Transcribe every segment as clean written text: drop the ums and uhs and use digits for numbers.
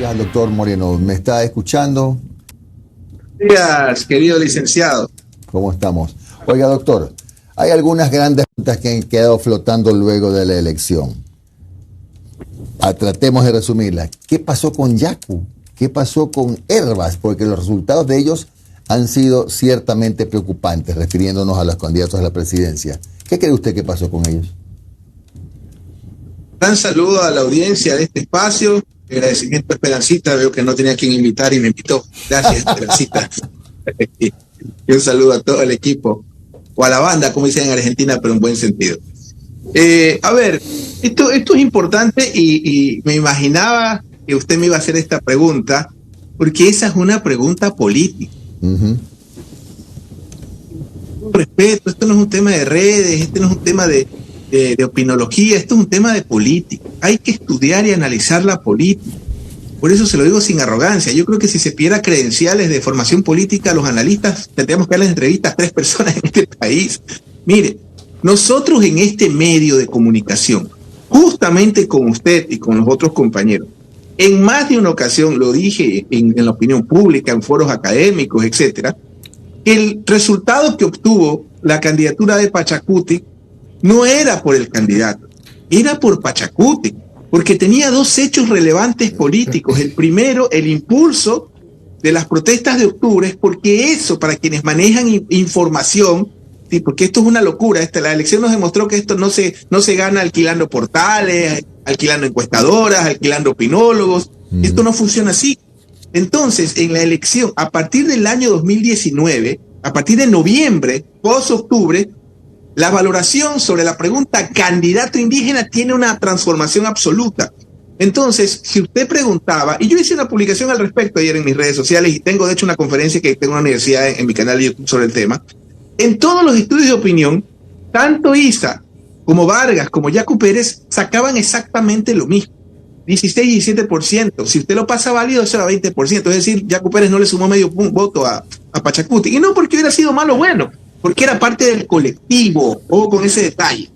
días, doctor Moreno. ¿Me está escuchando? Buenos días, querido licenciado. ¿Cómo estamos? Oiga, doctor, hay algunas grandes preguntas que han quedado flotando luego de la elección. Tratemos de resumirlas. ¿Qué pasó con Yacu? ¿Qué pasó con Herbas? Porque los resultados de ellos han sido ciertamente preocupantes, refiriéndonos a los candidatos a la presidencia. ¿Qué cree usted que pasó con ellos? Un saludo a la audiencia de este espacio. Agradecimiento a Esperancita. Veo que no tenía quien invitar y me invitó. Gracias, Esperancita. Y un saludo a todo el equipo. O a la banda, como dicen en Argentina, pero en buen sentido. A ver, esto es importante y me imaginaba que usted me iba a hacer esta pregunta, porque esa es una pregunta política. Respeto, esto no es un tema de redes, este no es un tema de opinología, esto es un tema de política. Hay que estudiar y analizar la política. Por eso se lo digo sin arrogancia. Yo creo que si se pidiera credenciales de formación política a los analistas, tendríamos que darles entrevistas a 3 personas en este país. Mire, nosotros en este medio de comunicación, justamente con usted y con los otros compañeros, en más de una ocasión lo dije en la opinión pública, en foros académicos, etcétera, que el resultado que obtuvo la candidatura de Pachacuti no era por el candidato, era por Pachacuti, porque tenía 2 hechos relevantes políticos. El primero, el impulso de las protestas de octubre, porque eso, para quienes manejan información, sí, porque esto es una locura, la elección nos demostró que esto no se gana alquilando portales, alquilando encuestadoras, alquilando opinólogos, esto no funciona así. Entonces, en la elección, a partir del año 2019, a partir de noviembre, post-octubre, la valoración sobre la pregunta candidato indígena tiene una transformación absoluta. Entonces, si usted preguntaba, y yo hice una publicación al respecto ayer en mis redes sociales, y tengo de hecho una conferencia que tengo en una universidad en mi canal de YouTube sobre el tema, en todos los estudios de opinión, tanto Isa como Vargas como Yacu Pérez sacaban exactamente lo mismo, 16 y 17%. Si usted lo pasa válido, eso era 20%. Es decir, Yacu Pérez no le sumó medio voto a Pachacuti. Y no porque hubiera sido malo o bueno, porque era parte del colectivo, o con ese detalle.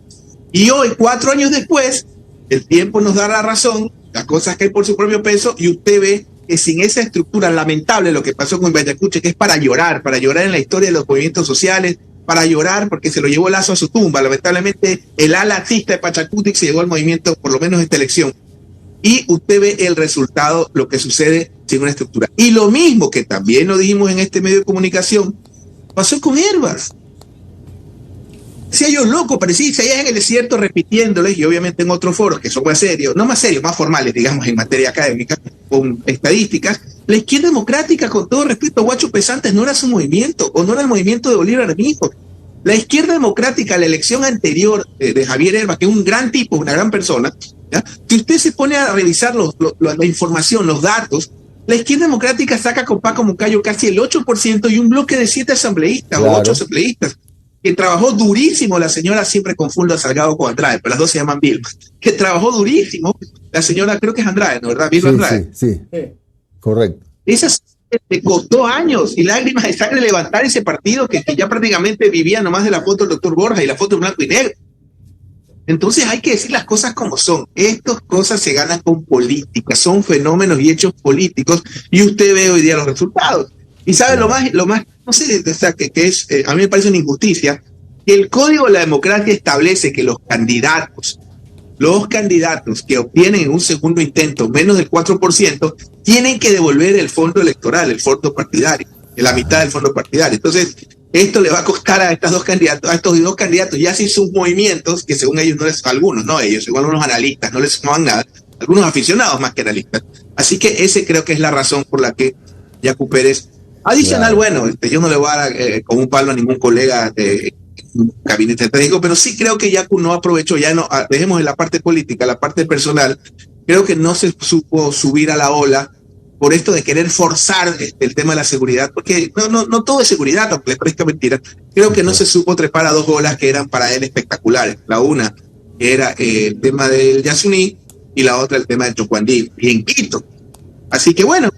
Y hoy, 4 años después, el tiempo nos da la razón, las cosas caen por su propio peso, y usted ve que sin esa estructura lamentable, lo que pasó con Pachacuti, que es para llorar en la historia de los movimientos sociales, para llorar porque se lo llevó Lazo a su tumba. Lamentablemente, el ala artista de Pachacuti se llevó al movimiento, por lo menos en esta elección. Y usted ve el resultado, lo que sucede sin una estructura. Y lo mismo que también lo dijimos en este medio de comunicación, pasó con Herbas. Si ellos locos, parecía allá en el desierto repitiéndoles, y obviamente en otros foros que son más serios, no más serios, más formales, digamos, en materia académica, con estadísticas, la izquierda democrática, con todo respeto a Guacho Pesantes, no era su movimiento, o no era el movimiento de Bolívar Armijo. La izquierda democrática, la elección anterior de Javier Herbas, que es un gran tipo, una gran persona, ¿ya? Si usted se pone a revisar la información, los datos, la izquierda democrática saca con Paco Moncayo casi el 8% y un bloque de 7 asambleístas, claro, o 8 asambleístas, que trabajó durísimo. La señora, siempre confundo a Salgado con Andrade, pero las dos se llaman Vilma, que trabajó durísimo. La señora, creo que es Andrade, ¿no? ¿Verdad? Vilma Andrade. Sí, correcto. Esas le costó años y lágrimas de sangre levantar ese partido que ya prácticamente vivía nomás de la foto del doctor Borja y la foto en blanco y negro. Entonces hay que decir las cosas como son. Estas cosas se ganan con política, son fenómenos y hechos políticos, y usted ve hoy día los resultados. Y sabe lo más, no sé, o sea, que es, a mí me parece una injusticia, que el Código de la Democracia establece que los candidatos que obtienen en un segundo intento menos del 4%, tienen que devolver el fondo electoral, el fondo partidario, la mitad del fondo partidario. Entonces, esto le va a costar a estos dos candidatos, ya sin sus movimientos, que según ellos según algunos analistas, no les sumaban nada, algunos aficionados más que analistas. Así que ese creo que es la razón por la que Yacu Pérez, adicional, claro. Bueno, yo no le voy a dar con un palo a ningún colega de un gabinete estratégico, pero sí creo que Yacu no aprovechó, dejemos en la parte política, la parte personal, creo que no se supo subir a la ola por esto de querer forzar el tema de la seguridad, porque no todo es seguridad, aunque les parezca mentira. Creo que no se supo trepar a 2 olas que eran para él espectaculares. La una, que era el tema del Yasuní, y la otra el tema del Chocuandí, y en Quito. Así que bueno,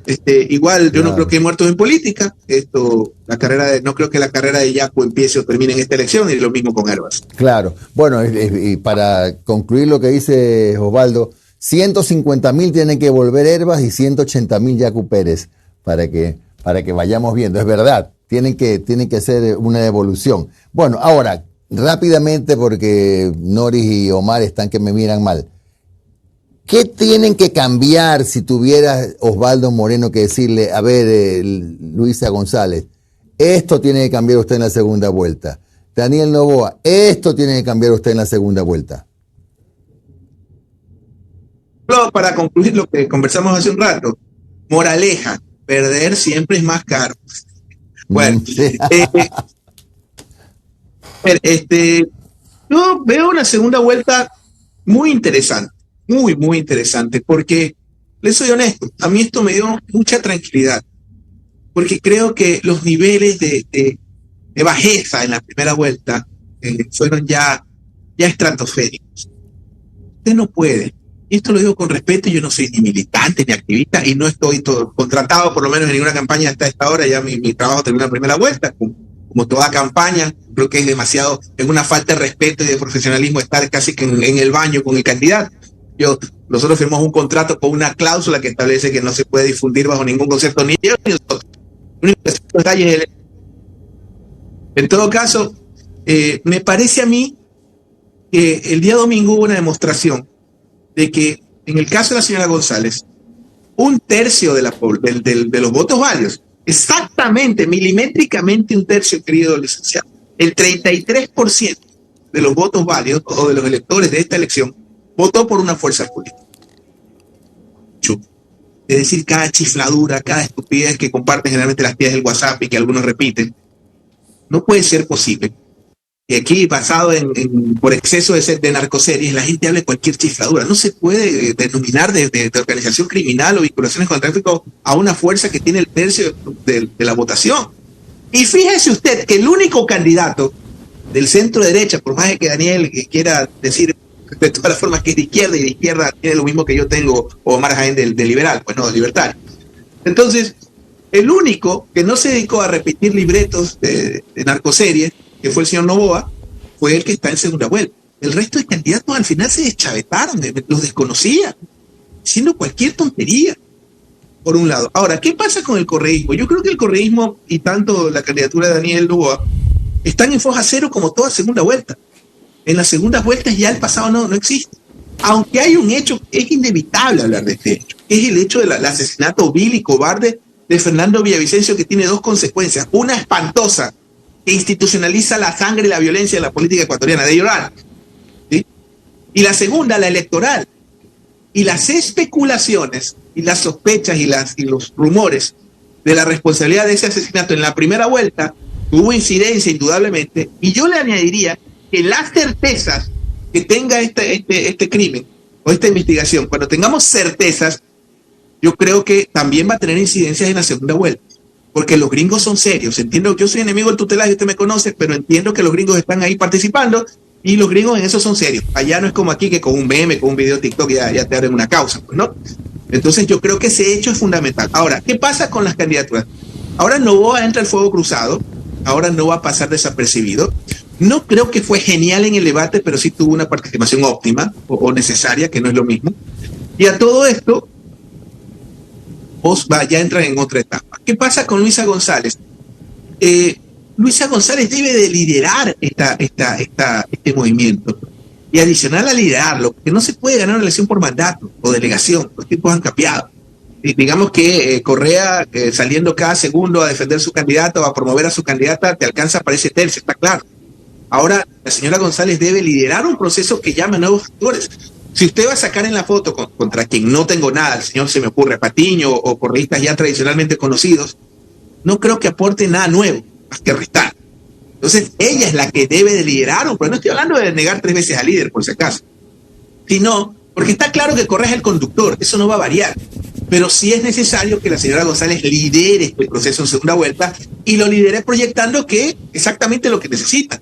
igual yo no creo que hay muertos en política. No creo que la carrera de Yacu empiece o termine en esta elección, y lo mismo con Herbas. Claro. Bueno, y para concluir lo que dice Osvaldo, 150.000 tienen que volver Herbas y 180.000 Yacu Pérez para que vayamos viendo. Es verdad, tienen que hacer una devolución. Bueno, ahora, rápidamente, porque Noris y Omar están que me miran mal. ¿Qué tienen que cambiar si tuviera Osvaldo Moreno que decirle, a ver, Luisa González, esto tiene que cambiar usted en la segunda vuelta? Daniel Noboa, esto tiene que cambiar usted en la segunda vuelta. Para concluir lo que conversamos hace un rato, moraleja, perder siempre es más caro. Bueno, Sí. yo veo una segunda vuelta muy interesante, muy interesante, porque, les soy honesto, a mí esto me dio mucha tranquilidad, porque creo que los niveles de bajeza en la primera vuelta fueron ya estratosféricos. Usted no puede, y esto lo digo con respeto, yo no soy ni militante ni activista y no estoy contratado por lo menos en ninguna campaña hasta esta hora, ya mi trabajo terminó en la primera vuelta, como toda campaña, creo que es una falta de respeto y de profesionalismo estar casi que en el baño con el candidato. Nosotros firmamos un contrato con una cláusula que establece que no se puede difundir bajo ningún concepto ni yo ni nosotros. El único detalle es en todo caso, me parece a mí que el día domingo hubo una demostración de que en el caso de la señora González, un tercio de los votos válidos, exactamente, milimétricamente un tercio, querido licenciado, el 33% de los votos válidos o de los electores de esta elección votó por una fuerza política. Es decir, cada chifladura, cada estupidez que comparten generalmente las tías del WhatsApp y que algunos repiten, no puede ser posible. Y aquí, basado por exceso de narcoseries, la gente habla de cualquier chifladura. No se puede denominar de organización criminal o vinculaciones con tráfico a una fuerza que tiene el tercio de la votación. Y fíjese usted que el único candidato del centro derecha, por más que Daniel quiera decir de todas las formas que es de izquierda y de izquierda tiene lo mismo que yo tengo, o Omar Jaén de liberal, pues no, de libertario. Entonces, el único que no se dedicó a repetir libretos de narcoseries, que fue el señor Noboa, fue el que está en segunda vuelta. El resto de candidatos al final se deschavetaron, los desconocía, diciendo cualquier tontería, por un lado. Ahora, ¿qué pasa con el correísmo? Yo creo que el correísmo y tanto la candidatura de Daniel Noboa están en foja cero como toda segunda vuelta. En las segundas vueltas ya el pasado no existe. Aunque hay un hecho, es inevitable hablar de este hecho, que es el hecho del asesinato vil y cobarde de Fernando Villavicencio, que tiene dos consecuencias. Una espantosa, que institucionaliza la sangre y la violencia en la política ecuatoriana, de llorar, ¿sí? Y la segunda, la electoral. Y las especulaciones y las sospechas y los rumores de la responsabilidad de ese asesinato en la primera vuelta, hubo incidencia indudablemente, y yo le añadiría que las certezas que tenga este crimen o esta investigación, cuando tengamos certezas, yo creo que también va a tener incidencias en la segunda vuelta, porque los gringos son serios. Entiendo que yo soy enemigo del tutelaje, usted me conoce, pero entiendo que los gringos están ahí participando y los gringos en eso son serios. Allá no es como aquí que con un meme, con un video TikTok ya te abren una causa, pues, ¿no? Entonces yo creo que ese hecho es fundamental. Ahora, ¿qué pasa con las candidaturas? Ahora Noboa entra al fuego cruzado, ahora no va a pasar desapercibido. No creo que fue genial en el debate, pero sí tuvo una participación óptima o necesaria, que no es lo mismo. Y a todo esto, ya entran en otra etapa. ¿Qué pasa con Luisa González? Luisa González debe de liderar este movimiento. Y adicional a liderarlo, porque no se puede ganar una elección por mandato o delegación, los tiempos han cambiado. Digamos que Correa, saliendo cada segundo a defender su candidato o a promover a su candidata, te alcanza para ese tercio, está claro. Ahora, la señora González debe liderar un proceso que llama a nuevos actores. Si usted va a sacar en la foto contra quien no tengo nada, el señor se me ocurre Patiño o correístas ya tradicionalmente conocidos, no creo que aporte nada nuevo, más que restar. Entonces, ella es la que debe de liderar, pero no estoy hablando de negar 3 veces al líder, por si acaso. Sino, porque está claro que Correa es el conductor, eso no va a variar. Pero sí es necesario que la señora González lidere este proceso en segunda vuelta y lo lidere proyectando que exactamente lo que necesita.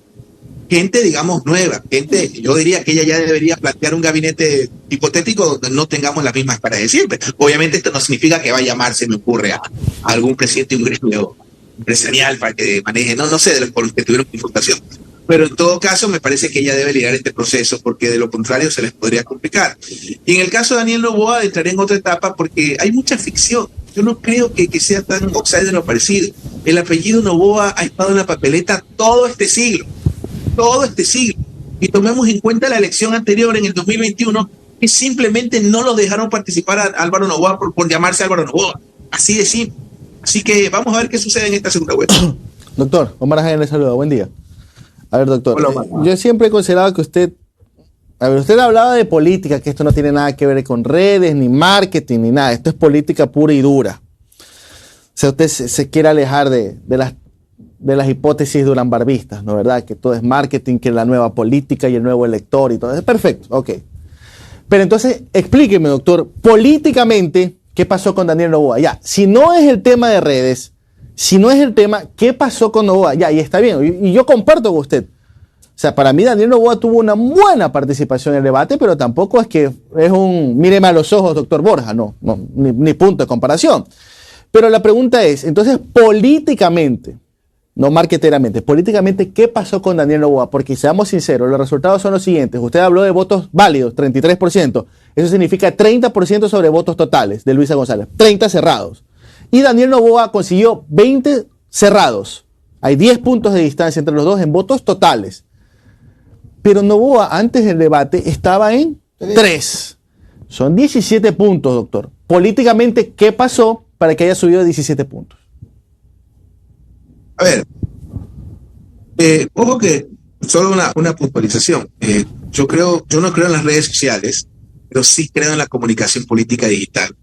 Gente, digamos, nueva, gente, yo diría que ella ya debería plantear un gabinete hipotético donde no tengamos las mismas caras de siempre. Obviamente esto no significa que va a llamar, se me ocurre, a algún presidente de un gremio empresarial para que maneje, no sé, de los que tuvieron confrontación. Pero en todo caso me parece que ella debe liderar este proceso, porque de lo contrario se les podría complicar. Y en el caso de Daniel Noboa entraré en otra etapa porque hay mucha ficción. Yo no creo que sea tan outsider o parecido. El apellido Noboa ha estado en la papeleta todo este siglo. Y tomemos en cuenta la elección anterior en el 2021, que simplemente no los dejaron participar a Álvaro Noboa por llamarse Álvaro Noboa. Así de simple. Así que vamos a ver qué sucede en esta segunda vuelta. Doctor, Omar Jaén le saluda. Buen día. A ver, doctor, Hola, yo siempre he considerado que usted hablaba de política, que esto no tiene nada que ver con redes, ni marketing, ni nada. Esto es política pura y dura. O sea, usted se quiere alejar de las hipótesis duranbarbistas, ¿no? ¿Verdad? Que todo es marketing, que la nueva política y el nuevo elector y todo. Es perfecto, ok. Pero entonces, explíqueme, doctor, políticamente, ¿qué pasó con Daniel Noboa? Ya, si no es el tema de redes, si no es el tema, ¿qué pasó con Noboa? Ya, y está bien, y yo comparto con usted. O sea, para mí Daniel Noboa tuvo una buena participación en el debate, pero tampoco es que es un míreme a los ojos, doctor Borja, no, ni punto de comparación. Pero la pregunta es, entonces, políticamente, no marketeramente, políticamente, ¿qué pasó con Daniel Noboa? Porque seamos sinceros, los resultados son los siguientes. Usted habló de votos válidos, 33%. Eso significa 30% sobre votos totales de Luisa González, 30 cerrados. Y Daniel Noboa consiguió 20 cerrados. Hay 10 puntos de distancia entre los dos en votos totales. Pero Noboa, antes del debate, estaba en 3. Son 17 puntos, doctor. Políticamente, ¿qué pasó para que haya subido 17 puntos? A ver, ojo que solo una puntualización. Yo no creo en las redes sociales, pero sí creo en la comunicación política digital.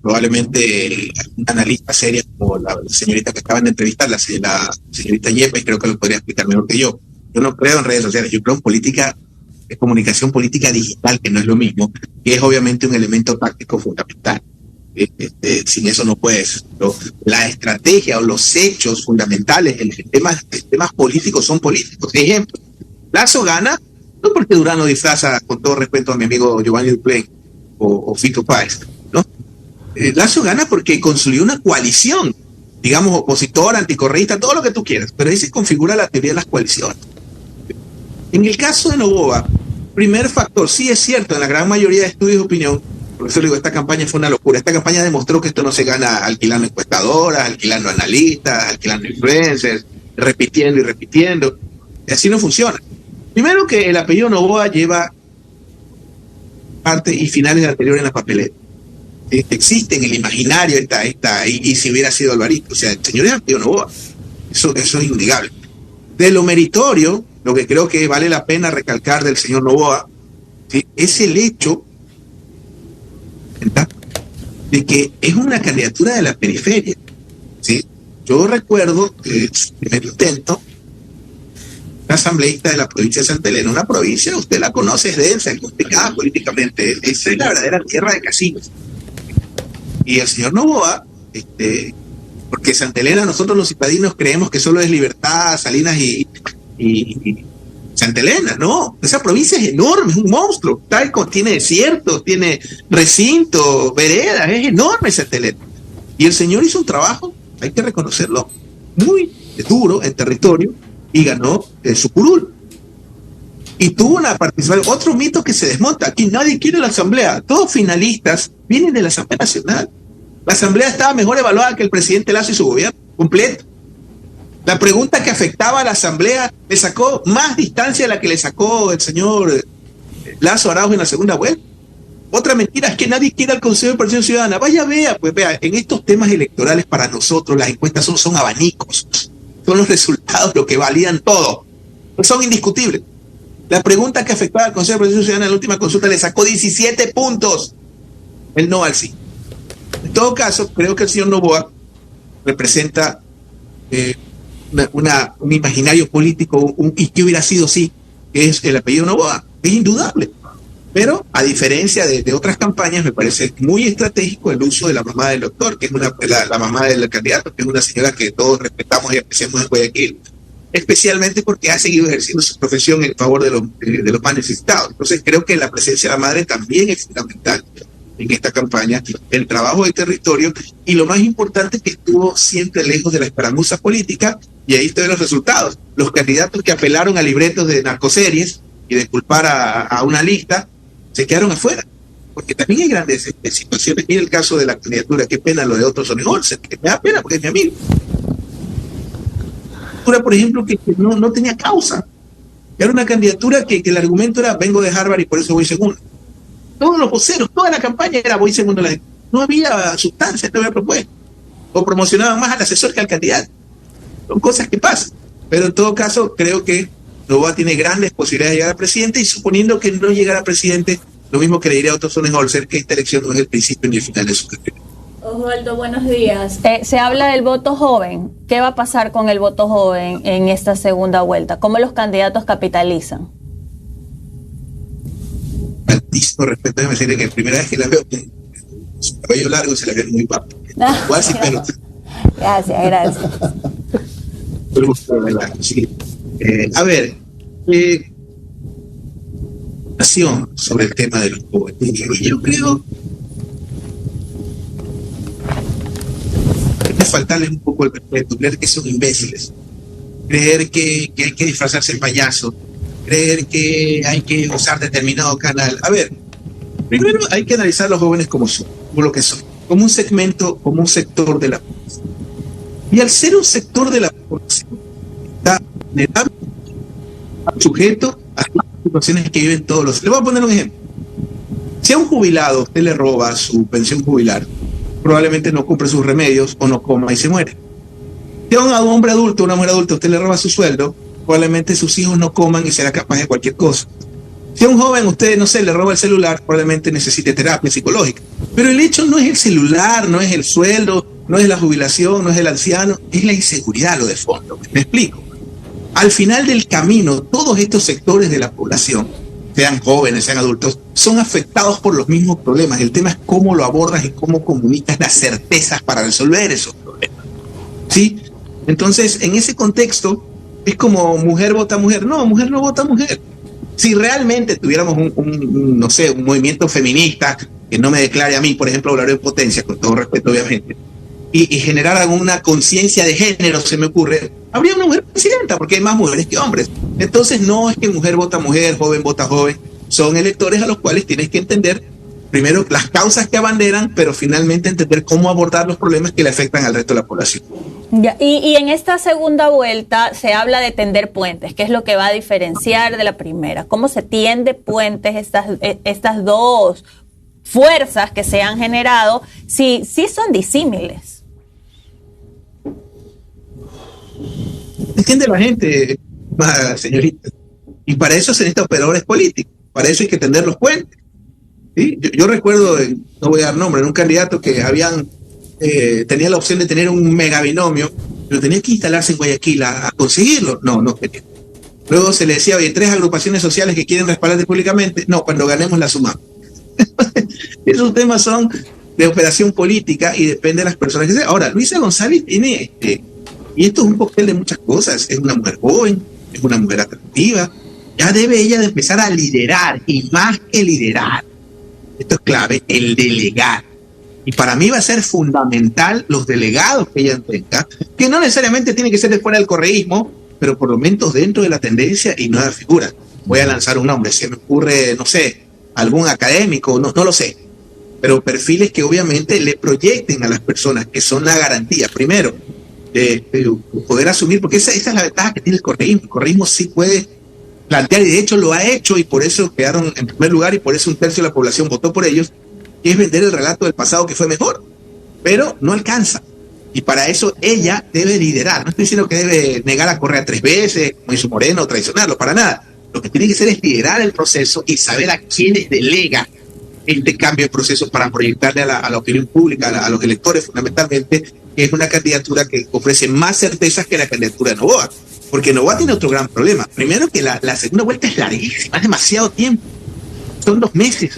Probablemente una analista seria como la señorita que acaban de entrevistar, la señorita Yepes, creo que lo podría explicar mejor que yo. Yo no creo en redes sociales, yo creo en política, comunicación política digital, que no es lo mismo, que es obviamente un elemento táctico fundamental. Sin eso no puedes. La estrategia o los hechos fundamentales en temas políticos son políticos. Ejemplo, Lazo gana no porque Durano disfraza, con todo respeto a mi amigo Giovanni Duplain o Fito Páez, ¿no? Lazo gana porque construyó una coalición, digamos, opositora, anticorreísta, todo lo que tú quieras, pero ahí se configura la teoría de las coaliciones. En el caso de Noboa, primer factor, sí es cierto, en la gran mayoría de estudios de opinión, por eso digo, esta campaña fue una locura. Esta campaña demostró que esto no se gana alquilando encuestadoras, alquilando analistas, alquilando influencers, repitiendo y repitiendo. Y así no funciona. Primero que el apellido Noboa lleva parte y finales de anterior en la papeleta. Existe en el imaginario y si hubiera sido Alvarito. O sea, el señor es apellido Noboa. Eso es innegable. De lo meritorio, lo que creo que vale la pena recalcar del señor Noboa, ¿sí?, es el hecho, ¿verdad?, de que es una candidatura de la periferia, ¿sí? Yo recuerdo su primer intento, una asambleísta de la provincia de Santa Elena, una provincia, usted la conoce, es densa, es complicada políticamente, es la verdadera tierra de casinos. Y el señor Noboa, porque Santa Elena, nosotros los citadinos creemos que solo es Libertad, Salinas y Santa Elena, no, esa provincia es enorme, es un monstruo, tiene desiertos, tiene recintos, veredas, es enorme Santa Elena. Y el señor hizo un trabajo, hay que reconocerlo, muy duro en territorio y ganó su curul. Y tuvo una participación, otro mito que se desmonta, aquí nadie quiere la asamblea, todos finalistas vienen de la Asamblea Nacional. La asamblea estaba mejor evaluada que el presidente Lazo y su gobierno, completo. La pregunta que afectaba a la asamblea le sacó más distancia de la que le sacó el señor Lazo Araujo en la segunda vuelta. Otra mentira es que nadie quiere al Consejo de Participación Ciudadana. Vea, en estos temas electorales para nosotros las encuestas son abanicos, son los resultados lo que validan todo, son indiscutibles. La pregunta que afectaba al Consejo de Participación Ciudadana en la última consulta le sacó 17 puntos, el no al sí. En todo caso, creo que el señor Noboa representa un imaginario político, y que hubiera sido sí, que es el apellido Noboa, es indudable. Pero a diferencia de otras campañas, me parece muy estratégico el uso de la mamá del doctor, que es la mamá del candidato, que es una señora que todos respetamos y apreciamos en Guayaquil, especialmente porque ha seguido ejerciendo su profesión en favor de los más necesitados. Entonces creo que la presencia de la madre también es fundamental. en esta campaña, el trabajo de territorio, y lo más importante es que estuvo siempre lejos de la escaramuza política, y ahí están los resultados. Los candidatos que apelaron a libretos de narcoseries y de culpar a una lista, se quedaron afuera. Porque también hay grandes situaciones. Mira el caso de la candidatura, qué pena lo de Otto Sonnenholzer, que me da pena porque es mi amigo. Por ejemplo, que no tenía causa. Era una candidatura que el argumento era vengo de Harvard y por eso voy segundo. Todos los voceros, toda la campaña era voy segundo. No había sustancia, no había propuesta. O promocionaban más al asesor que al candidato. Son cosas que pasan. Pero en todo caso, creo que Noboa tiene grandes posibilidades de llegar a presidente, y suponiendo que no llegara a presidente, lo mismo que le diría a Otto Sonnenholzer, que esta elección no es el principio ni el final de su carrera. Osvaldo, buenos días. Se habla del voto joven. ¿Qué va a pasar con el voto joven en esta segunda vuelta? ¿Cómo los candidatos capitalizan? Altísimo respeto, déjame decirle que la primera vez que la veo, su cabello largo se la ve muy guapo. Igual sí, pero... Gracias. Sí. A ver, sobre el tema de los jóvenes. Yo creo que faltarles un poco el respeto, creer que son imbéciles, creer que hay que disfrazarse de payaso, creer que hay que usar determinado canal. A ver, primero hay que analizar a los jóvenes como son, como lo que son, como un segmento, como un sector de la población. Y al ser un sector de la población, está sujeto a las situaciones que viven todos los... Le voy a poner un ejemplo. Si a un jubilado usted le roba su pensión jubilar, probablemente no cumple sus remedios o no coma y se muere. Si a un hombre adulto o una mujer adulta usted le roba su sueldo, probablemente sus hijos no coman y será capaz de cualquier cosa. Si a un joven usted, no sé, le roba el celular, probablemente necesite terapia psicológica. Pero el hecho no es el celular, no es el sueldo, no es la jubilación, no es el anciano, es la inseguridad lo de fondo. ¿Me explico? Al final del camino, todos estos sectores de la población, sean jóvenes, sean adultos, son afectados por los mismos problemas. El tema es cómo lo abordas y cómo comunicas las certezas para resolver esos problemas. ¿Sí? Entonces, en ese contexto, es como mujer vota mujer. No, mujer no vota mujer. Si realmente tuviéramos un movimiento feminista, que no me declare a mí, por ejemplo, hablaré de potencia, con todo respeto, obviamente, y generaran una conciencia de género, se me ocurre, habría una mujer presidenta, porque hay más mujeres que hombres. Entonces no es que mujer vota mujer, joven vota joven, son electores a los cuales tienes que entender primero las causas que abanderan, pero finalmente entender cómo abordar los problemas que le afectan al resto de la población. Ya, y en esta segunda vuelta se habla de tender puentes, que es lo que va a diferenciar de la primera. ¿Cómo se tiende puentes estas dos fuerzas que se han generado si son disímiles? Entiende la gente, señorita. Y para eso se necesitan operadores políticos. Para eso hay que tender los puentes. ¿Sí? Yo recuerdo, no voy a dar nombre, en un candidato que tenía la opción de tener un megabinomio, pero tenía que instalarse en Guayaquil a conseguirlo. No quería. Luego se le decía, oye, 3 agrupaciones sociales que quieren respaldarte públicamente. No, cuando ganemos la sumamos. Esos temas son de operación política y depende de las personas que sean. Ahora, Luisa González tiene... y esto es un cóctel de muchas cosas. Es una mujer joven, es una mujer atractiva. Ya debe ella de empezar a liderar, y más que liderar, esto es clave, el delegar. Y para mí va a ser fundamental los delegados que ella tenga, que no necesariamente tienen que ser de fuera del correísmo, pero por lo menos dentro de la tendencia y nuevas figuras. Voy a lanzar un nombre, se me ocurre, no sé, algún académico, no lo sé, pero perfiles que obviamente le proyecten a las personas, que son la garantía, primero, poder asumir, porque esa es la ventaja que tiene el correísmo. El correísmo sí puede plantear, y de hecho lo ha hecho, y por eso quedaron en primer lugar, y por eso 1/3 de la población votó por ellos, que es vender el relato del pasado que fue mejor, pero no alcanza, y para eso ella debe liderar. No estoy diciendo que debe negar a Correa 3 veces, como hizo Moreno, traicionarlo, para nada. Lo que tiene que hacer es liderar el proceso y saber a quiénes delega este cambio de proceso para proyectarle a la opinión pública, a los electores fundamentalmente, que es una candidatura que ofrece más certezas que la candidatura de Noboa. Porque Noboa tiene otro gran problema. Primero, que la segunda vuelta es larguísima, es demasiado tiempo. Son 2 meses.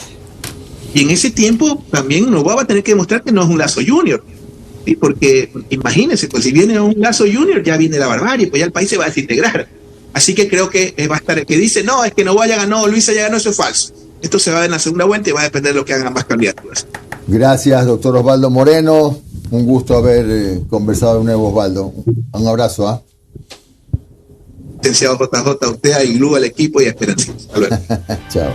Y en ese tiempo también Noboa va a tener que demostrar que no es un Lasso Junior. ¿Sí? Porque imagínense, pues si viene un Lasso Junior, ya viene la barbarie, pues ya el país se va a desintegrar. Así que creo que va a estar el que dice, no, es que Noboa ya ganó, Luisa ya ganó, eso es falso. Esto se va a ver en la segunda vuelta y va a depender de lo que hagan ambas candidaturas. Gracias, doctor Osvaldo Moreno. Un gusto haber conversado de nuevo, Osvaldo. Un abrazo. Licenciado JJ, a usted, a Iglú, al equipo y a Esperancita. Hasta luego. Chao.